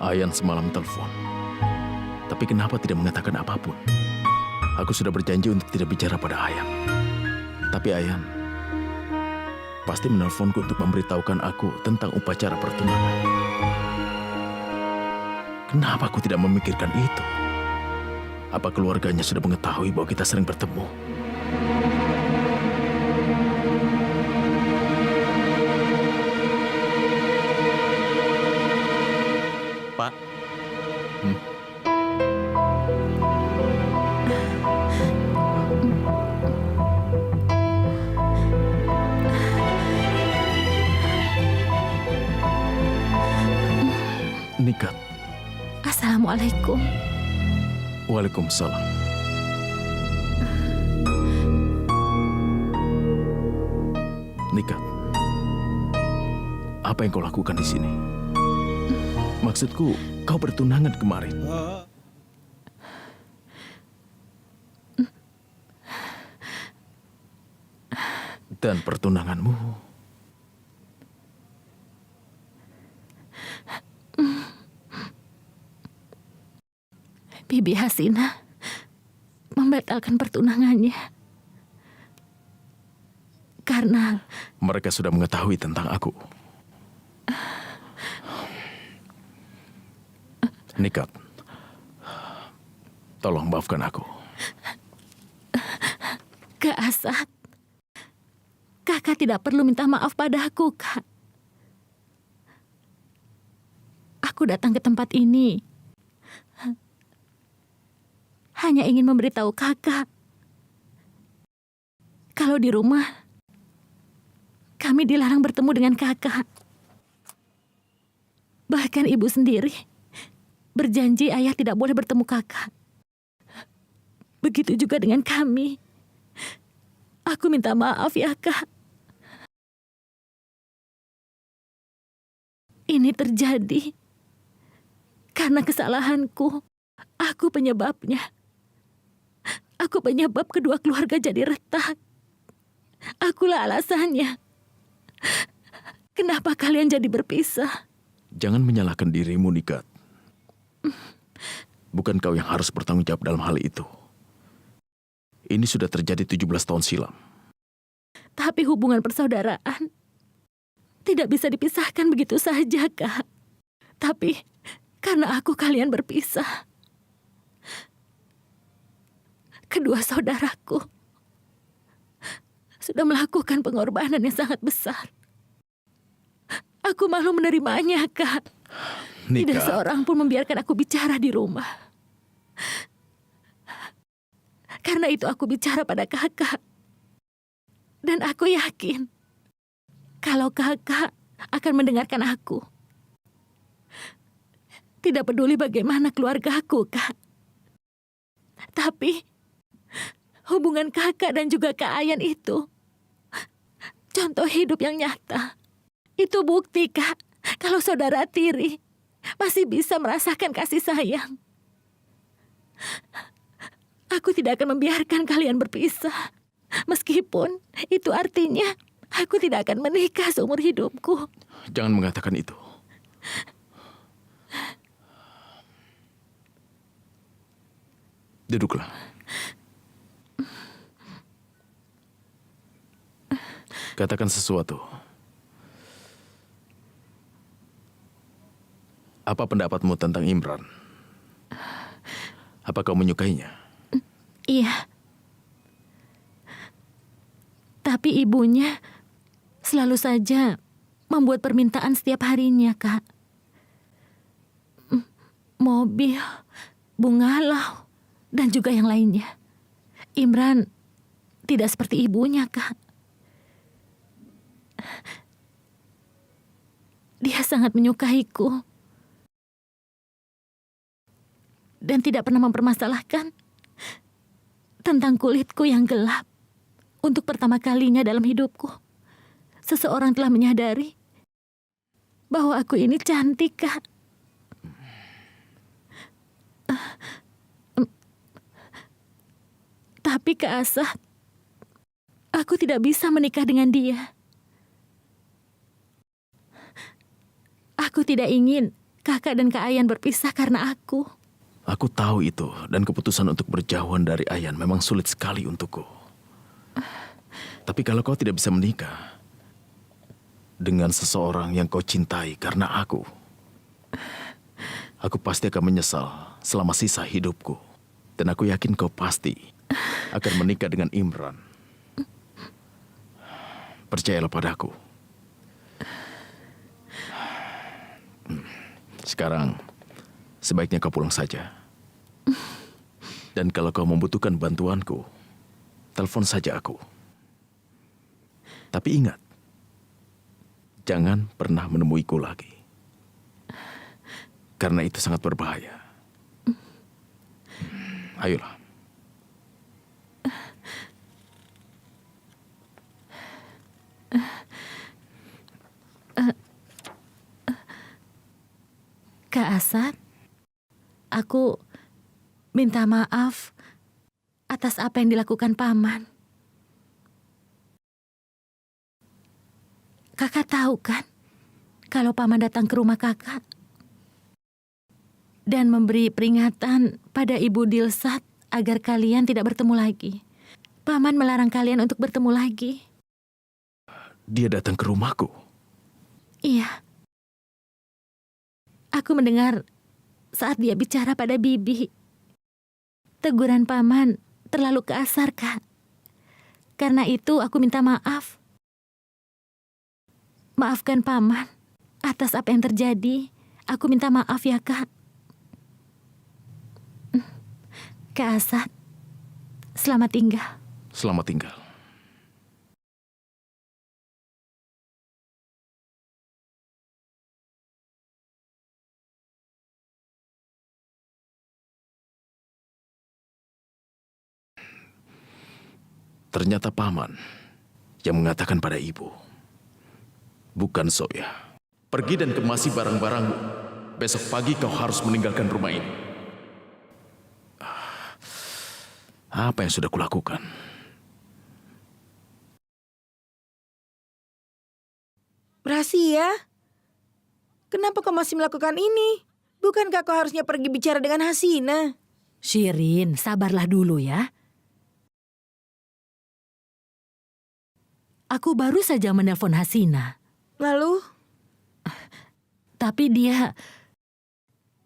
Ayan semalam telepon. Tapi kenapa tidak mengatakan apapun? Aku sudah berjanji untuk tidak bicara pada Ayan. Tapi Ayan pasti menelponku untuk memberitahukan aku tentang upacara pertunangan. Kenapa aku tidak memikirkan itu? Apa keluarganya sudah mengetahui bahwa kita sering bertemu? Pak, Nikat. Assalamualaikum. Waalaikumsalam. Nikat, apa yang kau lakukan di sini? Maksudku, kau bertunangan kemarin. Dan pertunanganmu Bibi Hasina membatalkan pertunangannya karena mereka sudah mengetahui tentang aku. Nikat, tolong maafkan aku. Kak Asad, kakak tidak perlu minta maaf padaku, Kak. Aku datang ke tempat ini hanya ingin memberitahu kakak kalau di rumah kami dilarang bertemu dengan kakak. Bahkan ibu sendiri berjanji ayah tidak boleh bertemu kakak. Begitu juga dengan kami. Aku minta maaf ya, Kak. Ini terjadi karena kesalahanku. Aku penyebabnya. Aku penyebab kedua keluarga jadi retak. Akulah alasannya. Kenapa kalian jadi berpisah? Jangan menyalahkan dirimu, Nikat. Bukan kau yang harus bertanggung jawab dalam hal itu. Ini sudah terjadi 17 tahun silam. Tapi hubungan persaudaraan tidak bisa dipisahkan begitu saja, Kak. Tapi karena kalian berpisah. Kedua saudaraku sudah melakukan pengorbanan yang sangat besar. Aku malu menerimanya, Kak. Nikat. Tidak seorang pun membiarkan aku bicara di rumah. Karena itu aku bicara pada kakak. Dan aku yakin kalau kakak akan mendengarkan aku. Tidak peduli bagaimana keluarga aku, Kak. Tapi hubungan kakak dan juga Kak Ayan itu contoh hidup yang nyata. Itu bukti, Kak, kalau saudara tiri masih bisa merasakan kasih sayang. Aku tidak akan membiarkan kalian berpisah. Meskipun itu artinya aku tidak akan menikah seumur hidupku. Jangan mengatakan itu. Duduklah. Katakan sesuatu. Apa pendapatmu tentang Imran? Apa kau menyukainya? Iya. Tapi ibunya selalu saja membuat permintaan setiap harinya, Kak. Mobil, bungalau, dan juga yang lainnya. Imran tidak seperti ibunya, Kak. Dia sangat menyukaiku. Dan tidak pernah mempermasalahkan tentang kulitku yang gelap. Untuk pertama kalinya dalam hidupku, seseorang telah menyadari bahwa aku ini cantik, Kak. Tapi Kak Asad, aku tidak bisa menikah dengan dia. Aku tidak ingin Kakak dan Kak Ayan berpisah karena aku. Aku tahu itu, dan keputusan untuk berjauhan dari Ayan memang sulit sekali untukku. Tapi kalau kau tidak bisa menikah dengan seseorang yang kau cintai karena aku pasti akan menyesal selama sisa hidupku. Dan aku yakin kau pasti akan menikah dengan Imran. Percayalah padaku. Sekarang, sebaiknya kau pulang saja. Dan kalau kau membutuhkan bantuanku, telepon saja aku. Tapi ingat, jangan pernah menemuiku lagi. Karena itu sangat berbahaya. Ayolah. Kak Asad, aku minta maaf atas apa yang dilakukan Paman. Kakak tahu kan, kalau Paman datang ke rumah kakak dan memberi peringatan pada Ibu Dilsat agar kalian tidak bertemu lagi. Paman melarang kalian untuk bertemu lagi. Dia datang ke rumahku. Iya. Aku mendengar saat dia bicara pada Bibi. Teguran Paman terlalu kasar, Kak. Karena itu aku minta maaf. Maafkan Paman atas apa yang terjadi. Aku minta maaf ya, Kak. Kak Asad, selamat tinggal. Selamat tinggal. Ternyata Paman yang mengatakan pada ibu, bukan Zoya. Pergi dan kemasi barang-barangmu. Besok pagi kau harus meninggalkan rumah ini. Apa yang sudah kulakukan? Rahasia? Kenapa kau masih melakukan ini? Bukankah kau harusnya pergi bicara dengan Hasina? Shirin, sabarlah dulu ya. Aku baru saja menelpon Hasina. Lalu? Tapi dia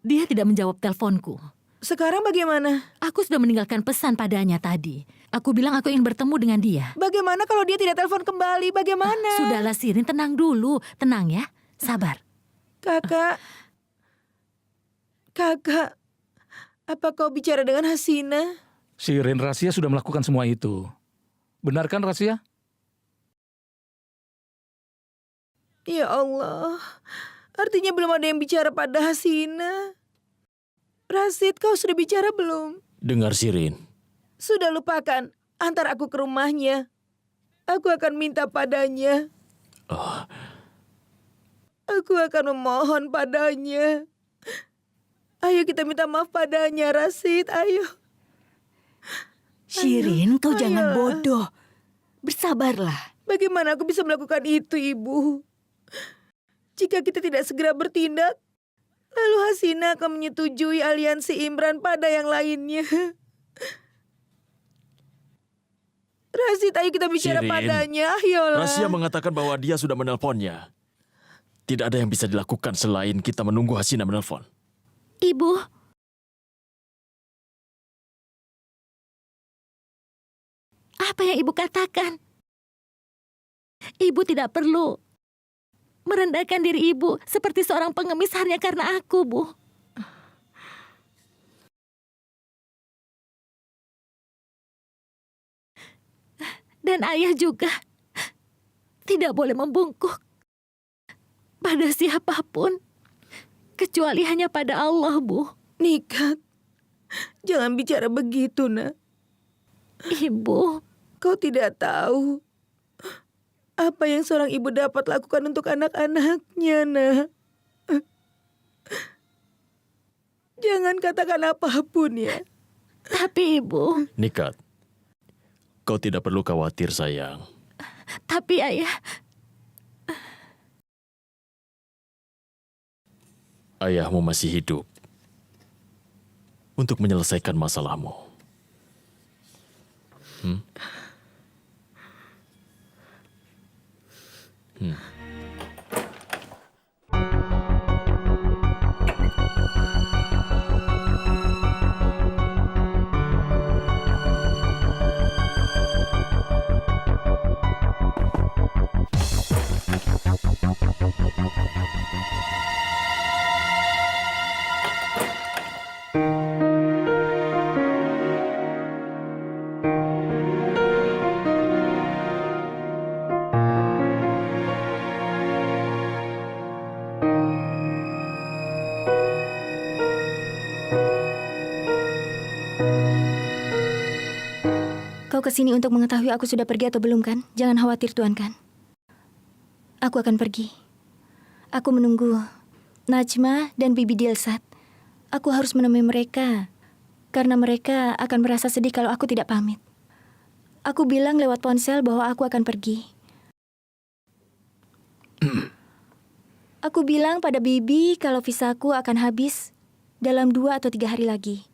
tidak menjawab teleponku. Sekarang bagaimana? Aku sudah meninggalkan pesan padanya tadi. Aku bilang aku ingin bertemu dengan dia. Bagaimana kalau dia tidak telepon kembali? Bagaimana? Sudahlah Shirin, tenang dulu. Tenang ya, sabar. Kakak, apa kau bicara dengan Hasina? Shirin, Rahasia sudah melakukan semua itu. Benar kan, Rahasia? Ya Allah, artinya belum ada yang bicara pada Hasina. Rasid, kau sudah bicara belum? Dengar, Shirin. Sudah lupakan, antar aku ke rumahnya. Aku akan minta padanya. Oh, Aku akan memohon padanya. Ayo kita minta maaf padanya, Rasid, ayo. Shirin, kau jangan ayolah. bodoh. Bersabarlah. Bagaimana aku bisa melakukan itu, Ibu? Jika kita tidak segera bertindak, lalu Hasina akan menyetujui aliansi Imran pada yang lainnya. Rasid, ayo kita bicara Shirin, padanya, ayolah. Rahasia mengatakan bahwa dia sudah menelponnya. Tidak ada yang bisa dilakukan selain kita menunggu Hasina menelpon. Ibu, apa yang Ibu katakan? Ibu tidak perlu merendahkan diri Ibu seperti seorang pengemis hanya karena aku, Bu. Dan ayah juga tidak boleh membungkuk pada siapapun kecuali hanya pada Allah, Bu. Nikat, jangan bicara begitu, nak. Ibu, Kau tidak tahu apa yang seorang ibu dapat lakukan untuk anak-anaknya, nak. Jangan katakan apapun ya. tapi Ibu, Nikat, kau tidak perlu khawatir, sayang. tapi ayah, ayahmu masih hidup untuk menyelesaikan masalahmu. Hmm? Hmm. Kau kesini untuk mengetahui aku sudah pergi atau belum kan? Jangan khawatir Tuan kan. Aku akan pergi. Aku menunggu Najma dan Bibi Dilsat. Aku harus menemui mereka. Karena mereka akan merasa sedih kalau aku tidak pamit. Aku bilang lewat ponsel bahwa aku akan pergi. Aku bilang pada Bibi kalau visaku akan habis dalam 2 atau 3 hari lagi.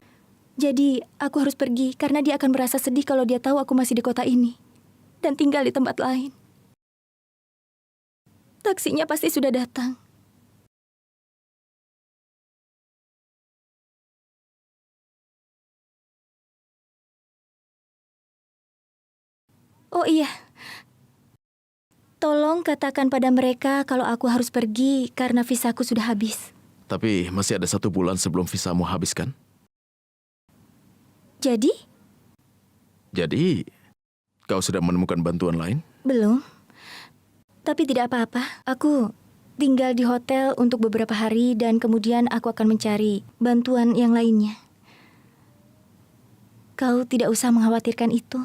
Jadi, aku harus pergi karena dia akan merasa sedih kalau dia tahu aku masih di kota ini dan tinggal di tempat lain. Taksinya pasti sudah datang. Oh iya, tolong katakan pada mereka kalau aku harus pergi karena visaku sudah habis. Tapi masih ada 1 bulan sebelum visamu habis kan? Jadi? Jadi, kau sudah menemukan bantuan lain? Belum. Tapi tidak apa-apa. Aku tinggal di hotel untuk beberapa hari dan kemudian aku akan mencari bantuan yang lainnya. Kau tidak usah mengkhawatirkan itu.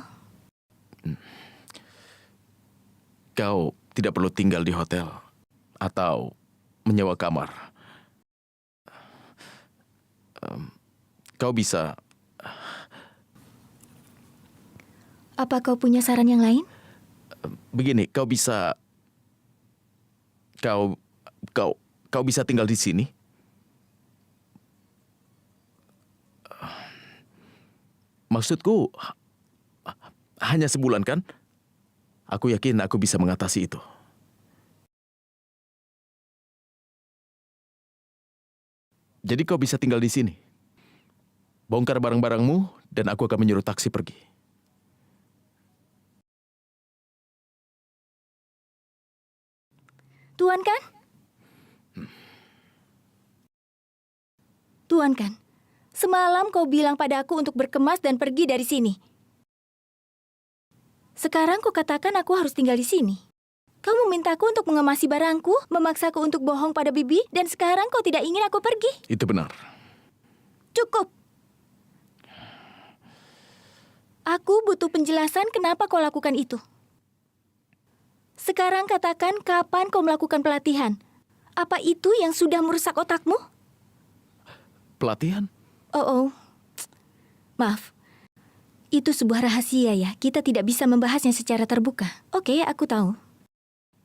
Kau tidak perlu tinggal di hotel atau menyewa kamar. Kau bisa... Apa kau punya saran yang lain? Begini, kau bisa... Kau bisa tinggal di sini? Maksudku, hanya sebulan kan? Aku yakin aku bisa mengatasi itu. Jadi kau bisa tinggal di sini. Bongkar barang-barangmu dan aku akan menyuruh taksi pergi. Tuan kan? Tuan kan? Semalam kau bilang pada aku untuk berkemas dan pergi dari sini. Sekarang kau katakan aku harus tinggal di sini. Kau memintaku untuk mengemasi barangku, memaksaku untuk bohong pada Bibi, dan sekarang kau tidak ingin aku pergi. Itu benar. Cukup. Aku butuh penjelasan kenapa kau lakukan itu. Sekarang katakan kapan kau melakukan pelatihan. Apa itu yang sudah merusak otakmu? Pelatihan? Oh. Maaf. Itu sebuah rahasia ya. Kita tidak bisa membahasnya secara terbuka. Oke, aku tahu.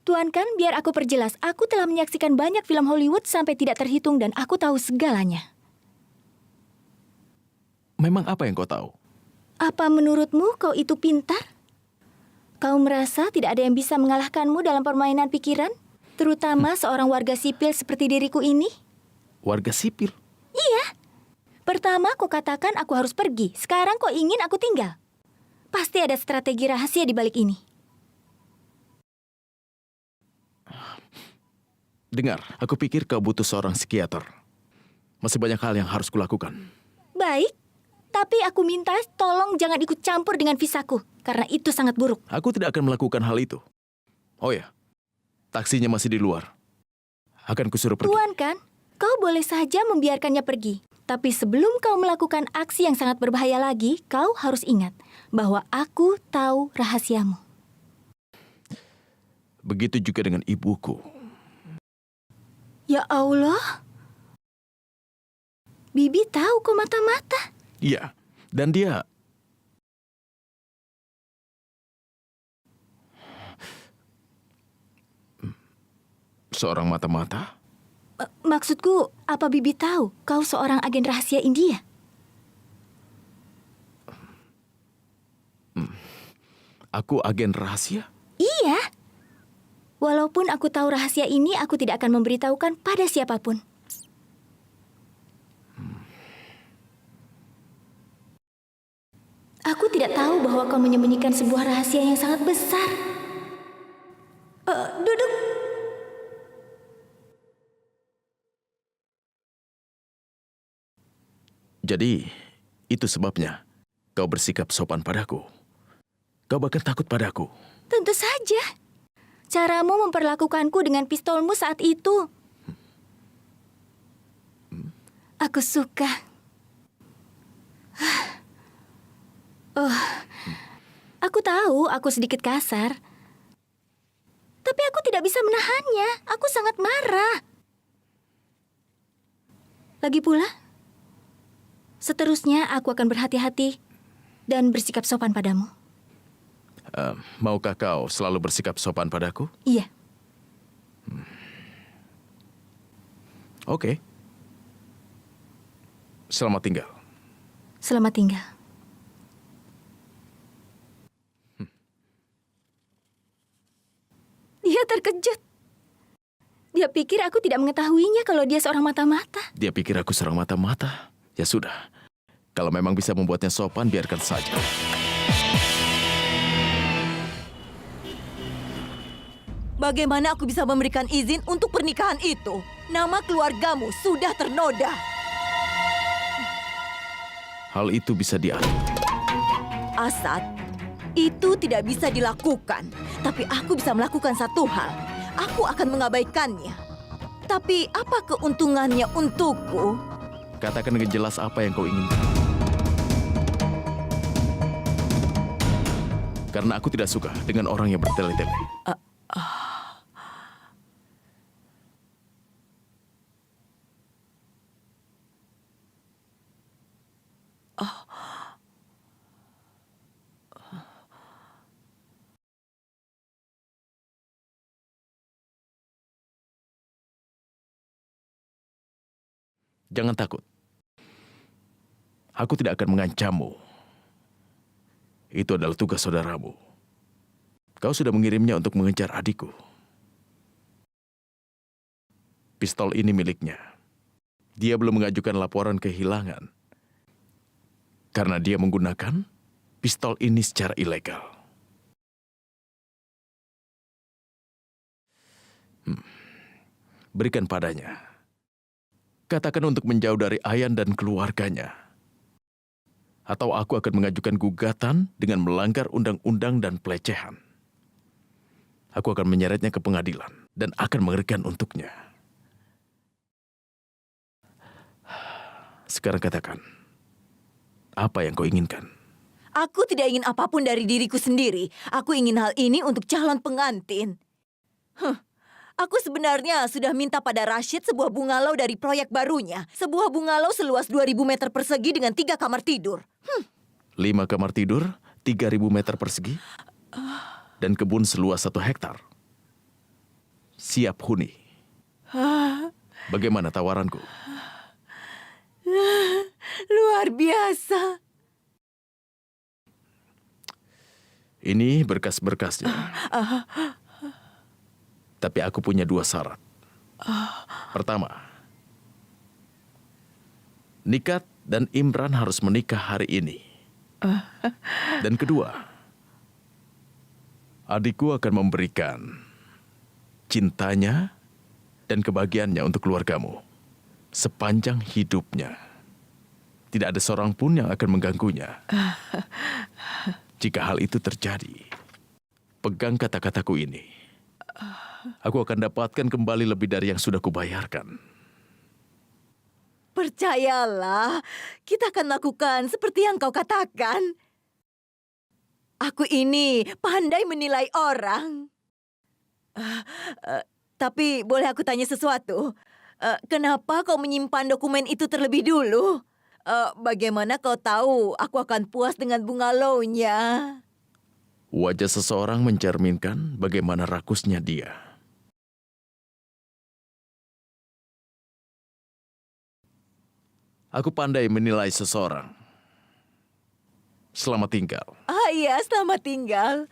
Tuan kan, biar aku perjelas. Aku telah menyaksikan banyak film Hollywood sampai tidak terhitung dan aku tahu segalanya. Memang apa yang kau tahu? Apa menurutmu kau itu pintar? Kau merasa tidak ada yang bisa mengalahkanmu dalam permainan pikiran? Terutama seorang warga sipil seperti diriku ini? Warga sipil? Iya. Pertama kau katakan aku harus pergi. Sekarang kau ingin aku tinggal. Pasti ada strategi rahasia di balik ini. Dengar, aku pikir kau butuh seorang psikiater. Masih banyak hal yang harus kulakukan. Baik. Tapi aku minta tolong jangan ikut campur dengan visaku. Karena itu sangat buruk. Aku tidak akan melakukan hal itu. Oh ya, taksinya masih di luar. Akan kusuruh pergi. Tuan kan, kau boleh saja membiarkannya pergi. Tapi sebelum kau melakukan aksi yang sangat berbahaya lagi, kau harus ingat bahwa aku tahu rahasiamu. Begitu juga dengan ibuku. Ya Allah. Bibi tahu kau mata-mata. Iya, dan dia... Seorang mata-mata? Maksudku, apa Bibi tahu kau seorang agen rahasia India? Aku agen rahasia? Iya. Walaupun aku tahu rahasia ini, aku tidak akan memberitahukan pada siapapun. Aku tidak tahu bahwa kau menyembunyikan sebuah rahasia yang sangat besar. Duduk. Jadi, itu sebabnya kau bersikap sopan padaku. Kau bahkan takut padaku. Tentu saja. Caramu memperlakukanku dengan pistolmu saat itu. Aku suka. Aku tahu aku sedikit kasar. Tapi aku tidak bisa menahannya. Aku sangat marah. Lagi pula, seterusnya aku akan berhati-hati dan bersikap sopan padamu. Maukah kau selalu bersikap sopan padaku? Iya. Oke. Selamat tinggal. Selamat tinggal. Dia terkejut. Dia pikir aku tidak mengetahuinya kalau dia seorang mata-mata. Dia pikir aku seorang mata-mata. Ya sudah. Kalau memang bisa membuatnya sopan, biarkan saja. Bagaimana aku bisa memberikan izin untuk pernikahan itu? Nama keluargamu sudah ternoda. Hal itu bisa diatur. Asad, itu tidak bisa dilakukan. Tapi aku bisa melakukan satu hal. Aku akan mengabaikannya. Tapi apa keuntungannya untukku? Katakan dengan jelas apa yang kau inginkan. Karena aku tidak suka dengan orang yang bertele-tele. Jangan takut. Aku tidak akan mengancammu. Itu adalah tugas saudaramu. Kau sudah mengirimnya untuk mengejar adikku. Pistol ini miliknya. Dia belum mengajukan laporan kehilangan. Karena dia menggunakan pistol ini secara ilegal. Berikan padanya. Katakan untuk menjauh dari Ayan dan keluarganya. Atau aku akan mengajukan gugatan dengan melanggar undang-undang dan pelecehan. Aku akan menyeretnya ke pengadilan dan akan mengerikan untuknya. Sekarang katakan, apa yang kau inginkan? Aku tidak ingin apapun dari diriku sendiri. Aku ingin hal ini untuk calon pengantin. Aku sebenarnya sudah minta pada Rashid sebuah bungalow dari proyek barunya. Sebuah bungalow seluas 2.000 meter persegi dengan 3 kamar tidur. 5 kamar tidur, 3.000 meter persegi, dan kebun seluas 1 hektar. Siap huni. Bagaimana tawaranku? Luar biasa. Ini berkas-berkasnya. Tapi aku punya 2 syarat. Pertama, Nikat dan Imran harus menikah hari ini. Dan kedua, adikku akan memberikan cintanya dan kebahagiaannya untuk keluargamu sepanjang hidupnya. Tidak ada seorang pun yang akan mengganggunya. Jika hal itu terjadi, pegang kata-kataku ini. Aku akan dapatkan kembali lebih dari yang sudah kubayarkan. Percayalah, kita akan lakukan seperti yang kau katakan. Aku ini pandai menilai orang. Tapi boleh aku tanya sesuatu? Kenapa kau menyimpan dokumen itu terlebih dulu? Bagaimana kau tahu aku akan puas dengan bungalownya? Wajah seseorang mencerminkan bagaimana rakusnya dia. Aku pandai menilai seseorang. Selamat tinggal. Ah iya, selamat tinggal.